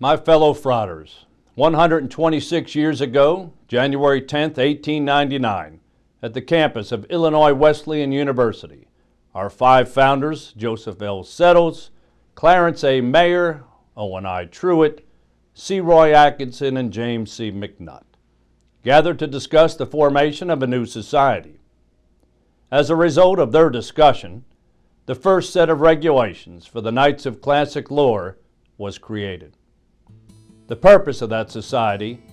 My fellow frauders, 126 years ago, January 10, 1899, at the campus of Illinois Wesleyan University, our five founders, Joseph L. Settles, Clarence A. Mayer, Owen I. Truitt, C. Roy Atkinson, and James C. McNutt, gathered to discuss the formation of a new society. As a result of their discussion, the first set of regulations for the Knights of Classic Lore was created. The purpose of that society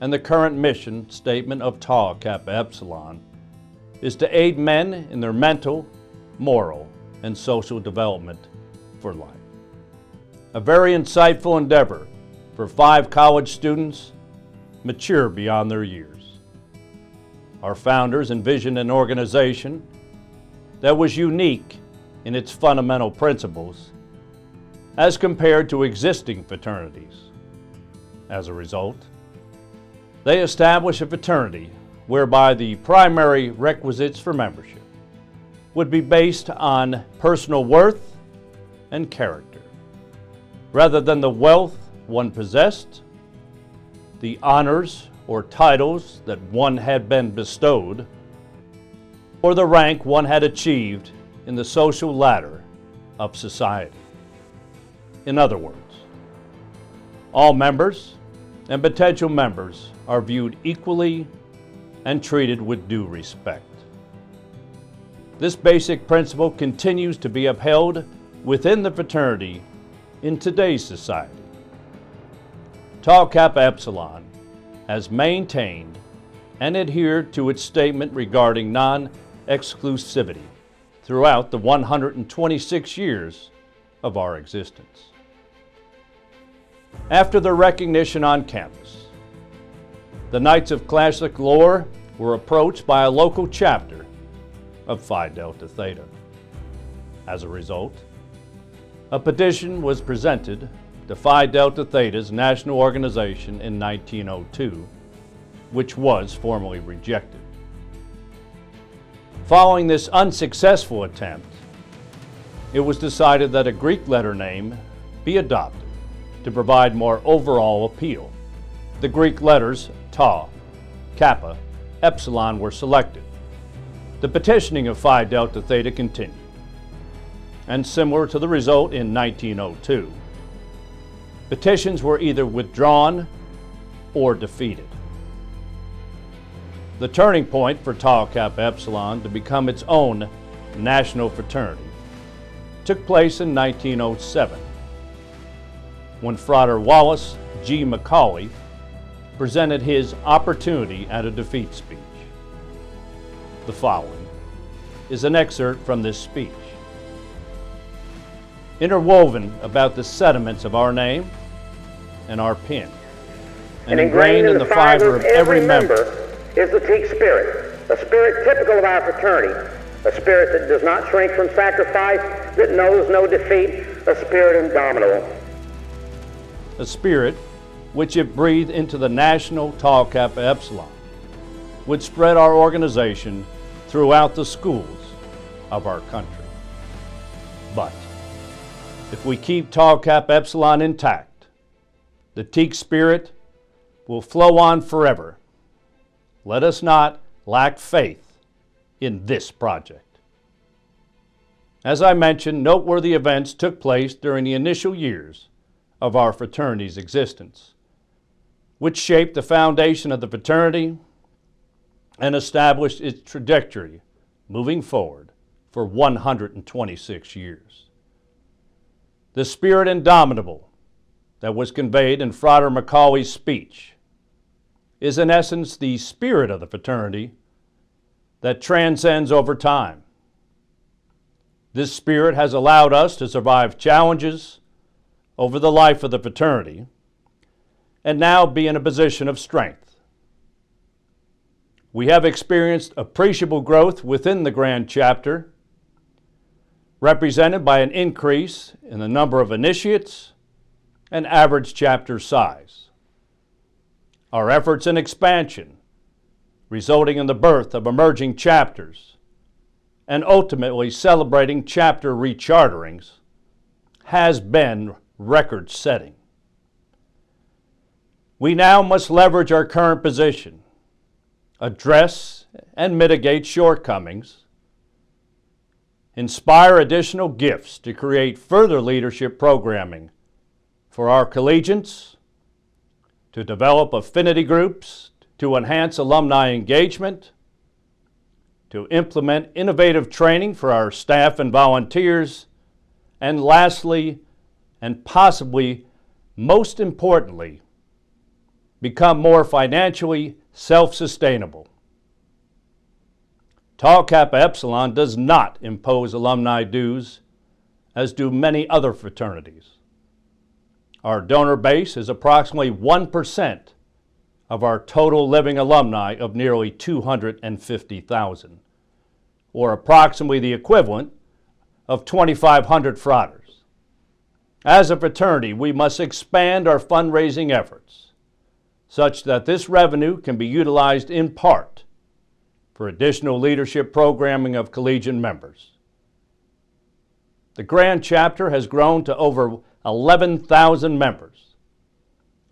and the current mission statement of Tau Kappa Epsilon is to aid men in their mental, moral, and social development for life. A very insightful endeavor for 5 college students mature beyond their years. Our founders envisioned an organization that was unique in its fundamental principles as compared to existing fraternities. As a result, they established a fraternity whereby the primary requisites for membership would be based on personal worth and character, rather than the wealth one possessed, the honors or titles that one had been bestowed, or the rank one had achieved in the social ladder of society. In other words, all members and potential members are viewed equally and treated with due respect. This basic principle continues to be upheld within the fraternity in today's society. Tau Kappa Epsilon has maintained and adhered to its statement regarding non-exclusivity throughout the 126 years of our existence. After their recognition on campus, the Knights of Classic Lore were approached by a local chapter of Phi Delta Theta. As a result, a petition was presented to Phi Delta Theta's national organization in 1902, which was formally rejected. Following this unsuccessful attempt, it was decided that a Greek letter name be adopted to provide more overall appeal. The Greek letters Tau, Kappa, Epsilon were selected. The petitioning of Phi Delta Theta continued, and similar to the result in 1902, petitions were either withdrawn or defeated. The turning point for Tau Kappa Epsilon to become its own national fraternity took place in 1907, when Frater Wallace G. McEvilly presented his opportunity at a defeat speech. The following is an excerpt from this speech. Interwoven about the sentiments of our name and our pen, and ingrained in the fiber of every member is the Teak spirit, a spirit typical of our fraternity, a spirit that does not shrink from sacrifice, that knows no defeat, a spirit indomitable. A spirit which, if breathed into the national Tau Kappa Epsilon, would spread our organization throughout the schools of our country. But if we keep Tau Kappa Epsilon intact, the Teak spirit will flow on forever. Let us not lack faith in this project. As I mentioned, noteworthy events took place during the initial years of our fraternity's existence, which shaped the foundation of the fraternity and established its trajectory moving forward for 126 years. The spirit indomitable that was conveyed in Frater McEvilly's speech is in essence the spirit of the fraternity that transcends over time. This spirit has allowed us to survive challenges over the life of the fraternity and now be in a position of strength. We have experienced appreciable growth within the Grand Chapter, represented by an increase in the number of initiates and average chapter size. Our efforts in expansion, resulting in the birth of emerging chapters and ultimately celebrating chapter recharterings, has been record-setting. We now must leverage our current position, address and mitigate shortcomings, inspire additional gifts to create further leadership programming for our collegians, to develop affinity groups, to enhance alumni engagement, to implement innovative training for our staff and volunteers, and lastly, and possibly most importantly, become more financially self-sustainable. Tau Kappa Epsilon does not impose alumni dues, as do many other fraternities. Our donor base is approximately 1% of our total living alumni of nearly 250,000, or approximately the equivalent of 2,500 fratres. As a fraternity, we must expand our fundraising efforts such that this revenue can be utilized in part for additional leadership programming of collegiate members. The Grand Chapter has grown to over 11,000 members,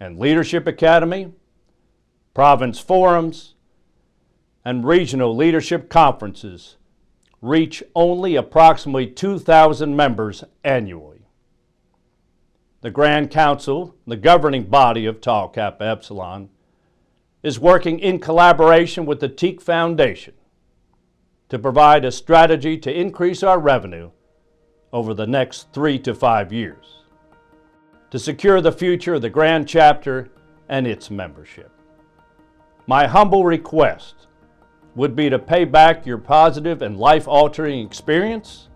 and Leadership Academy, province forums, and regional leadership conferences reach only approximately 2,000 members annually. The Grand Council, the governing body of Tau Kappa Epsilon, is working in collaboration with the TKE Foundation to provide a strategy to increase our revenue over the next 3 to 5 years, to secure the future of the Grand Chapter and its membership. My humble request would be to pay back your positive and life-altering experience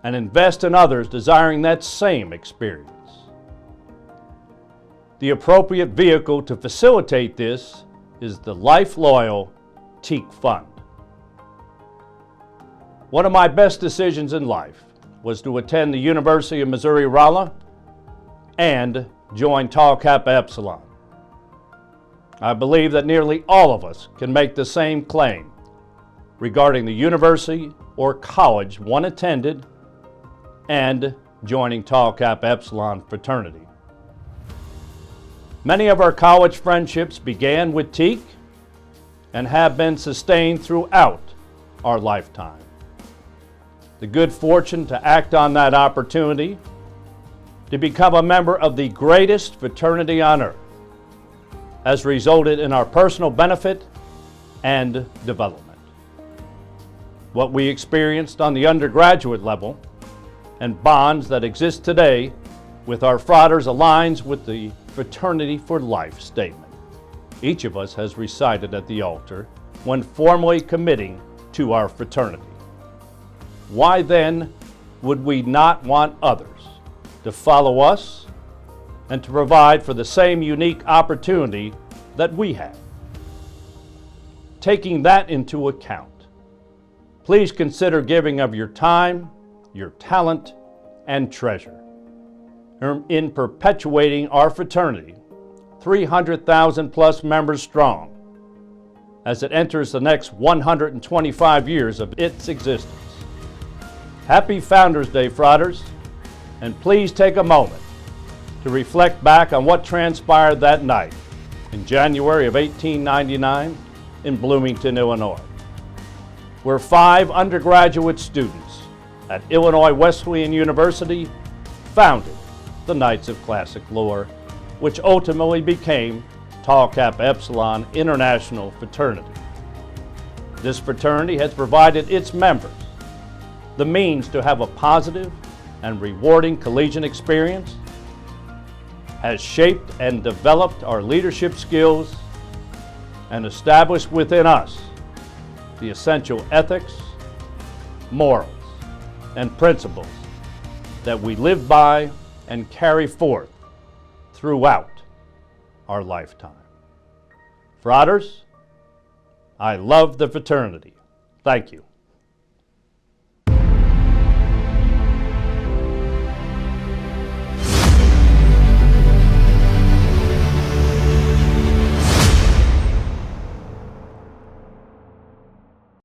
and invest in others desiring that same experience. The appropriate vehicle to facilitate this is the Life Loyal TKE Fund. One of my best decisions in life was to attend the University of Missouri-Rolla and join Tau Kappa Epsilon. I believe that nearly all of us can make the same claim regarding the university or college one attended and joining Tau Kappa Epsilon fraternity. Many of our college friendships began with TKE and have been sustained throughout our lifetime. The good fortune to act on that opportunity to become a member of the greatest fraternity on earth has resulted in our personal benefit and development. What we experienced on the undergraduate level and bonds that exist today with our fratres aligns with the Fraternity for Life statement each of us has recited at the altar when formally committing to our fraternity. Why then would we not want others to follow us and to provide for the same unique opportunity that we have? Taking that into account, please consider giving of your time, your talent, and treasure in perpetuating our fraternity, 300,000 plus members strong, as it enters the next 125 years of its existence. Happy Founders Day, fratres, and please take a moment to reflect back on what transpired that night in January of 1899 in Bloomington, Illinois, where 5 undergraduate students at Illinois Wesleyan University founded the Knights of Classic Lore, which ultimately became Tau Kappa Epsilon International Fraternity. This fraternity has provided its members the means to have a positive and rewarding collegiate experience, has shaped and developed our leadership skills, and established within us the essential ethics, morals, and principles that we live by and carry forth throughout our lifetime. Fratres, I love the fraternity. Thank you.